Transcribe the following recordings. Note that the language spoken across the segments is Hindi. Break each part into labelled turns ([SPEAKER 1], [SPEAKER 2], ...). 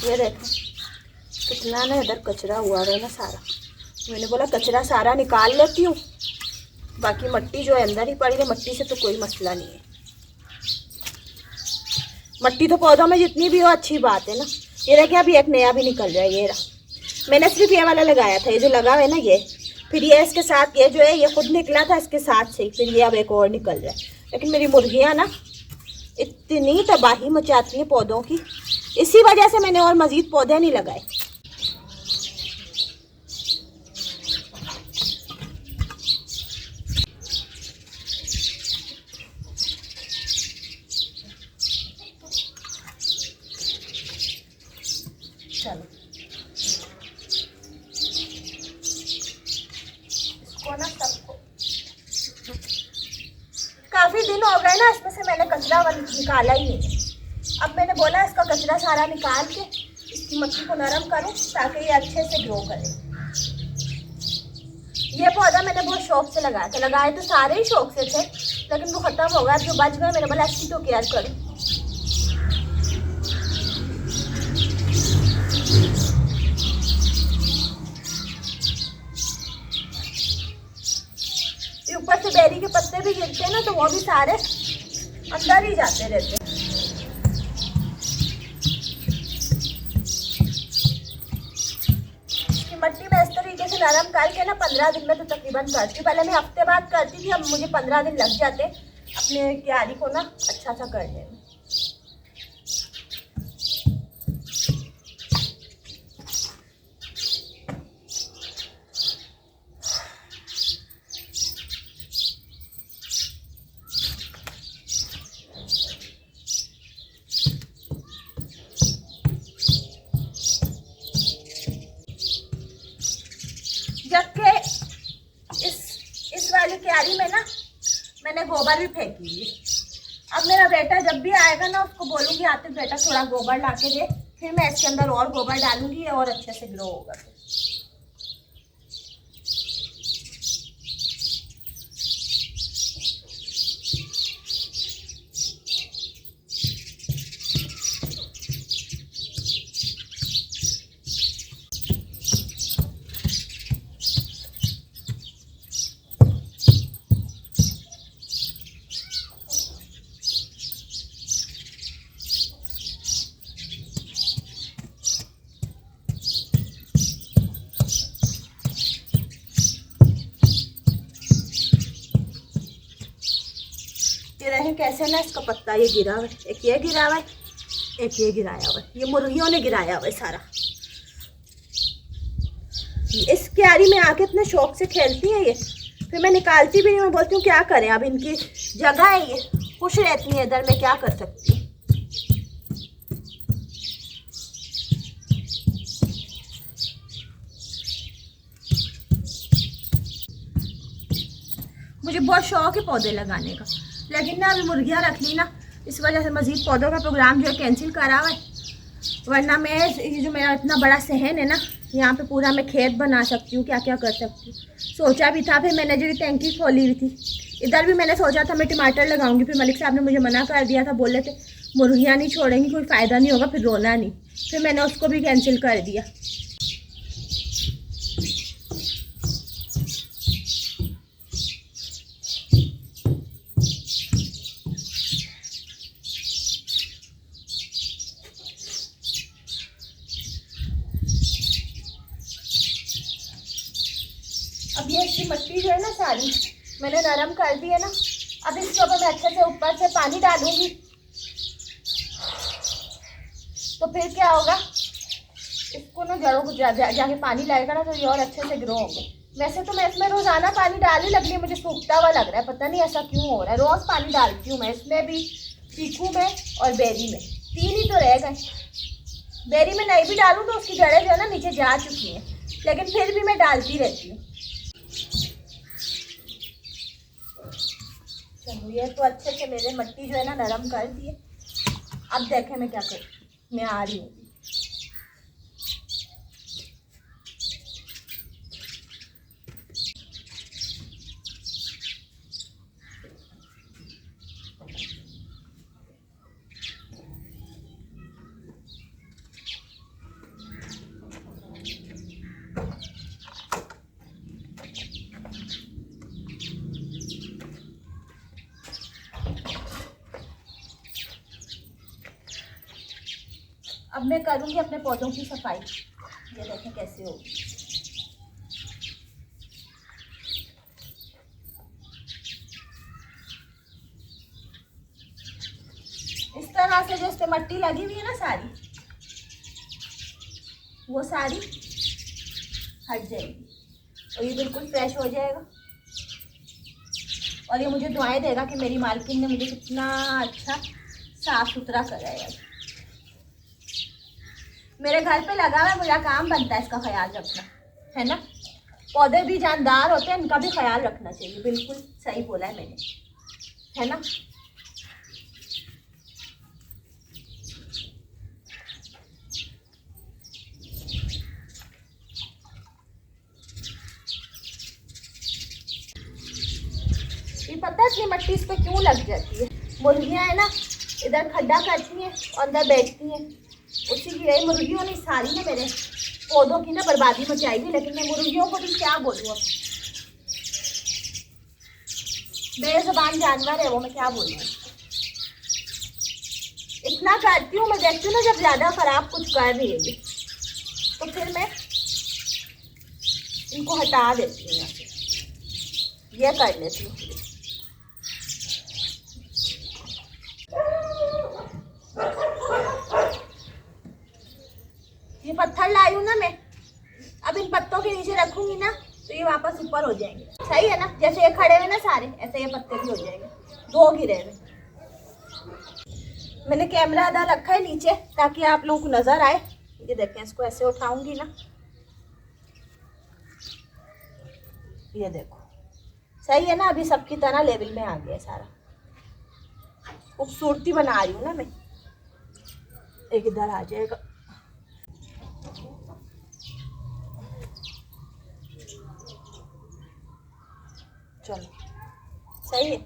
[SPEAKER 1] ये देखो कितना ना इधर कचरा हुआ है ना सारा। मैंने बोला कचरा सारा निकाल लेती हूँ, बाकी मिट्टी जो है अंदर ही पड़ी है, मिट्टी से तो कोई मसला नहीं है। मिट्टी तो पौधों में जितनी भी हो अच्छी बात है ना। ये देखिए अभी एक नया भी निकल रहा है, ये रहा। मैंने सिर्फ ये वाला लगाया था, ये जो लगा है ना ये, फिर ये इसके साथ ये जो है ये खुद निकला था इसके साथ से, फिर ये अब एक और निकल रहा है। लेकिन मेरी मुर्गियाँ ना इतनी तबाही मचाती हैं पौधों की, इसी वजह से मैंने और मज़ीद पौधे नहीं लगाए। चलो इसको ना सबको, काफ़ी दिन हो गए ना इसमें से मैंने कचरा निकाला ही नहीं। अब मैंने बोला इसका कचरा सारा निकाल के इसकी मिट्टी को नरम करूं ताकि ये अच्छे से ग्रो करे। ये पौधा मैंने बहुत शौक से लगाया था, लगाए तो सारे ही शौक से थे, लेकिन वो ख़त्म हो गया। जो बच गए मैंने बोला इसकी तो केयर करूँ। ऊपर से बेरी के पत्ते भी गिरते हैं ना, तो वो भी सारे अंदर ही जाते रहते हैं। इसकी मिट्टी में इस तरीके से नरम करके ना 15 दिन में तो तकरीबन करती हूँ। पहले मैं हफ्ते बाद करती थी, अब मुझे 15 दिन लग जाते अपने क्यारी को ना अच्छा सा करने में। जबकि इस वाली क्यारी में ना मैंने गोबर भी फेंकी है। अब मेरा बेटा जब भी आएगा ना उसको बोलूँगी आते बेटा थोड़ा गोबर ला के दे, फिर मैं इसके अंदर और गोबर डालूंगी और अच्छे से ग्रो होगा। ये रहे कैसे ना इसका पत्ता ये गिरा हुआ है, एक ये गिरा हुआ है, एक ये गिराया हुआ है, ये मुर्गियों ने गिराया हुआ है सारा। इस क्यारी में आके इतने शौक से खेलती है ये, फिर मैं निकालती भी नहीं। मैं बोलती हूँ क्या करें, अब इनकी जगह है, ये खुश रहती है इधर, मैं क्या कर सकती हूँ। मुझे बहुत शौक है पौधे लगाने का, लेकिन ना अभी मुर्गियाँ रख ली ना, इस वजह से मज़ीद पौधों का प्रोग्राम जो है कैंसिल करा हुआ है। वरना मैं ये जो मेरा इतना बड़ा सहन है ना, यहाँ पे पूरा मैं खेत बना सकती हूँ, क्या क्या कर सकती हूँ। सोचा भी था, फिर मैंने जो टैंकी खोली हुई थी इधर भी मैंने सोचा था मैं टमाटर लगाऊंगी, फिर मलिक साहब ने मुझे मना कर दिया था, बोले थे मुर्गियाँ नहीं छोड़ेंगी कोई फ़ायदा नहीं होगा, फिर रोना नहीं, फिर मैंने उसको भी कैंसिल कर दिया। अब ये इसकी मिट्टी जो है ना सारी मैंने नरम कर दी है ना, अब इसके ऊपर मैं अच्छे से ऊपर से पानी डालूंगी, तो फिर क्या होगा, इसको ना जड़ों को जाके पानी लगेगा ना, तो ये और अच्छे से ग्रो होंगे। वैसे तो मैं इसमें रोज़ाना पानी डालने लग रही है, मुझे सूखता हुआ लग रहा है, पता नहीं ऐसा क्यों हो रहा है। रोज़ पानी डालती हूँ मैं इसमें भी, चीकू में और बेरी में, 3 ही तो रह गए। बेरी में नहीं भी डालूँ तो उसकी जड़ें जो है ना नीचे जा चुकी हैं, लेकिन फिर भी मैं डालती रहती हूँ। चलो ये तो अच्छे से मेरे मिट्टी जो है ना नरम कर दिए। अब देखें मैं क्या करूँ, मैं आ रही हूँ। अब मैं करूँगी अपने पौधों की सफाई। ये देखें कैसे होगी। इस तरह से जो इस पे मट्टी लगी हुई है ना सारी, वो सारी हट जाएगी और ये बिल्कुल फ्रेश हो जाएगा। और ये मुझे दुआएं देगा कि मेरी मालकिन ने मुझे कितना अच्छा साफ सुथरा कराया। मेरे घर पे लगा हुआ है, मेरा काम बनता है इसका ख्याल रखना, है ना। पौधे भी जानदार होते हैं, इनका भी ख्याल रखना चाहिए। बिल्कुल सही बोला है मैंने, है ना। ये पता है इतनी मट्टी इस पे क्यों लग जाती है। मुर्गियां है ना, इधर खड्डा करती हैं और अंदर बैठती हैं। उसी की यही मुर्गियों ने सारी ना मेरे पौधों की ना बर्बादी मचाई हुई। लेकिन मैं मुर्गियों को भी क्या बोलूँ, अब बेजुबान जानवर है वो, मैं क्या बोलूँ। इतना करती हूँ, मैं देखती हूँ ना जब ज़्यादा ख़राब कुछ कर रही है तो फिर मैं इनको हटा देती हूँ यहाँ से, ये कर लेती हूँ। ये पत्थर लाई हूँ ना मैं, अब इन पत्तों के नीचे रखूंगी ना तो ये वापस ऊपर हो जाएंगे। सही है ना, जैसे ये खड़े हुए ना सारे, ऐसे ये पत्ते भी हो जाएंगे। दो गिरे हुए। मैंने कैमरा आधा रखा है नीचे ताकि आप लोगों को नजर आए। ये देखें, इसको ऐसे उठाऊंगी ना, ये देखो सही है ना। अभी सबकी तरह लेवल में आ गया सारा। खूबसूरती बना रही हूँ ना मैं। एक इधर आ जाएगा। चलो सही है।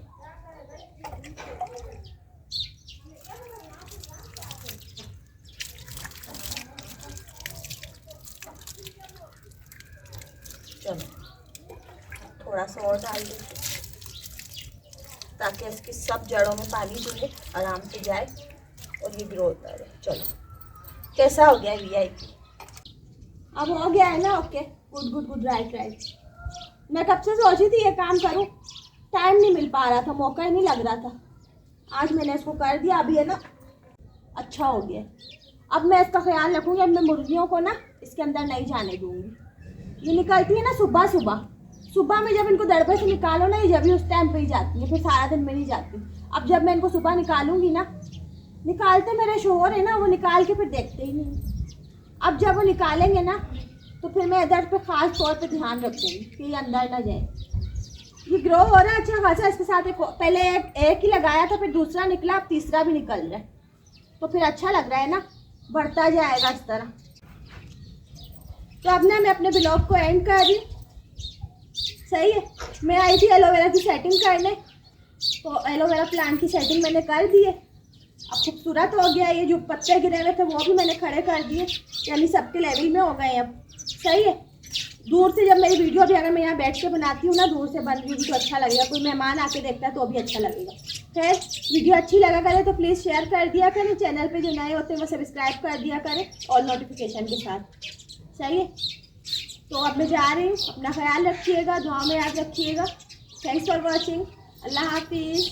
[SPEAKER 1] चलो थोड़ा सा और डाल देते ताकि इसकी सब जड़ों में पानी जो है आराम से जाए और ये ग्रो होता रहे। चलो कैसा हो गया VIP? अब हो गया है ना। Okay, good good good, right right. मैं कब से सोची थी ये काम करूं, टाइम नहीं मिल पा रहा था, मौका ही नहीं लग रहा था। आज मैंने इसको कर दिया। अभी है ना अच्छा हो गया। अब मैं इसका ख्याल रखूंगी। अब मैं मुर्गियों को ना इसके अंदर नहीं जाने दूंगी। ये निकलती है ना सुबह सुबह, सुबह में जब इनको दड़बे से निकालो ना, ये जब भी उस टाइम पे ही जाती है, फिर सारा दिन में नहीं जाती। अब जब मैं इनको सुबह निकालूंगी ना, निकालते मेरे शोहर है ना, वो निकाल के फिर देखते ही नहीं। अब जब वो निकालेंगे ना तो फिर मैं इधर पे खास तौर पे ध्यान रखूंगी कि ये अंदर ना जाए। ये ग्रो हो रहा है अच्छा खासा। इसके साथ पहले एक ही लगाया था, फिर दूसरा निकला, अब तीसरा भी निकल रहा है, तो फिर अच्छा लग रहा है ना, बढ़ता जाएगा इस तरह। तो अब ना मैं अपने ब्लॉग को एंड कर रही। सही है। मैं आई थी एलोवेरा की सेटिंग करने, तो एलोवेरा प्लांट की सेटिंग मैंने कर दी है। अब खूबसूरत हो गया। ये जो पत्ते गिरे हुए थे वो भी मैंने खड़े कर दिए, यानी सबके लेवल में हो गए अब। सही है। दूर से जब मेरी वीडियो भी अगर मैं यहाँ बैठ के बनाती हूँ ना, दूर से बन रही हूँ तो अच्छा लगेगा। कोई मेहमान आके देखता है तो भी अच्छा लगेगा। खैर, वीडियो अच्छी लगा करे तो प्लीज़ शेयर कर दिया करें। चैनल पे जो नए होते हैं वो सब्सक्राइब कर दिया करें और नोटिफिकेशन के साथ। सही है। तो अब मैं जा रही हूँ। अपना ख्याल रखिएगा, दुआ में याद रखिएगा। Thanks for watching. अल्लाह हाफिज़।